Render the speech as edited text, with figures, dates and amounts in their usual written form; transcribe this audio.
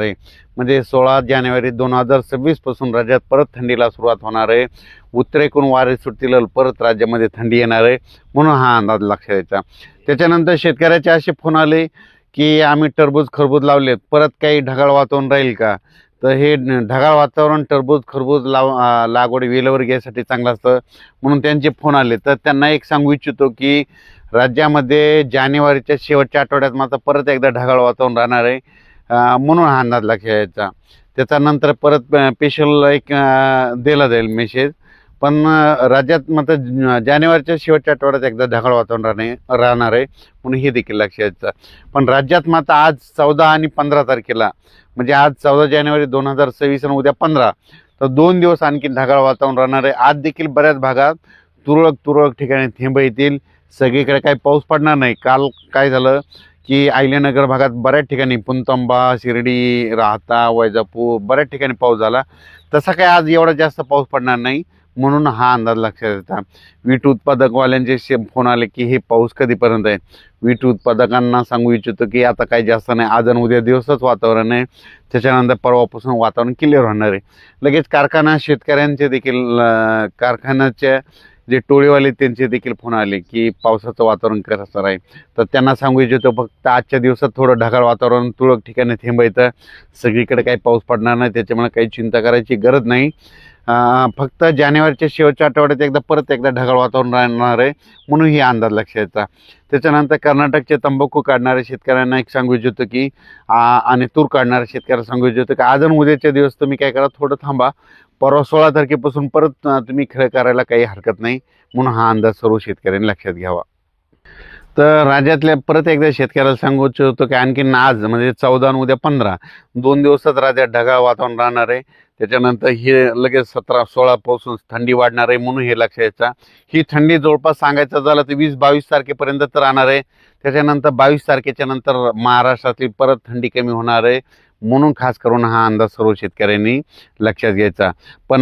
आहे. म्हणजे 16 जानेवारी 2026 पासून राज्यात परत थंडीला सुरुवात होणार आहे. उत्तरेकडून वारे सुटतील, परत राज्यामध्ये थंडी येणार आहे, म्हणून हा अंदाज लक्षात यायचा. त्याच्यानंतर शेतकऱ्याचे असे फोन आले की आम्ही टरबूज खरबूज लावलेत, परत काही ढगाळ वातावरण राहील का? तर हे ढगाळ वातावरण टरबूज खरबूज लागवड वेलवर घ्यायसाठी चांगलं असतं, म्हणून त्यांचे फोन आले. तर त्यांना एक सांगू इच्छितो की राज्यामध्ये जानेवारीच्या शेवटच्या आठवड्यात मात्र परत एकदा ढगाळ वातावरण राहणार आहे, म्हणून हा अंदाज लक्षात यायचा. त्याच्यानंतर परत स्पेशल एक दिला जाईल मेसेज. पण राज्यात मात्र जानेवारीच्या शेवटच्या आठवड्यात एकदा ढगाळ वातावरण राहणार आहे, म्हणून हे देखील लक्षात यायचं. पण राज्यात मात्र आज 14 आणि 15 तारखेला, म्हणजे आज 14 जानेवारी 2026 आणि उद्या 15, तर 2 दिवस आणखी ढगाळ वातावरण राहणार आहे. आज देखील बऱ्याच भागात तुरळक ठिकाणी थेंब येतील. सगळीकडे काही पाऊस पडणार नाही. काल काय झालं की अहिल्यानगर भागात बऱ्याच ठिकाणी, पुणतांबा, शिर्डी, राहता, वैजापूर बऱ्याच ठिकाणी पाऊस झाला. तसा काय आज एवढा जास्त पाऊस पडणार नाही, म्हणून हा अंदाज लक्षात येतात. वीट उत्पादकवाल्यांचे फोन आले की हे पाऊस कधीपर्यंत आहे. वीट उत्पादकांना सांगू इच्छितो की आता काही जास्त नाही, आज आणि उद्या दिवसच वातावरण आहे. त्याच्यानंतर परवापासून वातावरण क्लिअर होणार आहे. लगेच कारखाना शेतकऱ्यांचे देखील, कारखान्याच्या जे टोळीवाले त्यांचे देखील फोन आले की पावसाचं वातावरण कसं आहे. तर त्यांना सांगू इच्छितो फक्त आजच्या दिवसात थोडं ढगाळ वातावरण, तुरळक ठिकाणी थेंब येतं, सगळीकडे काही पाऊस पडणार नाही, त्याच्यामुळे काही चिंता करायची गरज नाही. फक्त जानेवारीच्या शेवटच्या आठवड्यात परत एकदा ढगाळ वातावरण राहणार आहे, म्हणून ही अंदाज लक्षात यायचा. त्याच्यानंतर कर्नाटकचे तंबाखू काढणाऱ्या शेतकऱ्यांना एक सांगू इच्छितो की आणि तूर काढणाऱ्या शेतकऱ्यांना सांगू इच्छितो की आज आणि उद्याच्या दिवस तुम्ही काय करा, थोडं थांबा. परवा 16 तारखेपासून परत तुम्ही खरं करायला काही हरकत नाही, म्हणून हा अंदाज सर्व शेतकऱ्यांनी लक्षात घ्यावा. तर राज्यातल्या परत एकदा शेतकऱ्याला सांगू इच्छितो की आणखीन आज म्हणजे 14 आणि उद्या 15, 2 दिवसात राज्यात ढगाळ वातावरण राहणार आहे. त्याच्यानंतर हे लगेच 17-16 पासून थंडी वाढणार आहे, म्हणून हे लक्षात यायचं. ही थंडी जवळपास सांगायचं झालं तर 20-22 तारखेपर्यंत तर राहणार आहे. त्याच्यानंतर 22 तारखेच्या नंतर महाराष्ट्रातील परत थंडी कमी होणार आहे, म्हणून खास करून हा अंदाज सर्व शेतकऱ्यांनी लक्षात घ्यायचा. पण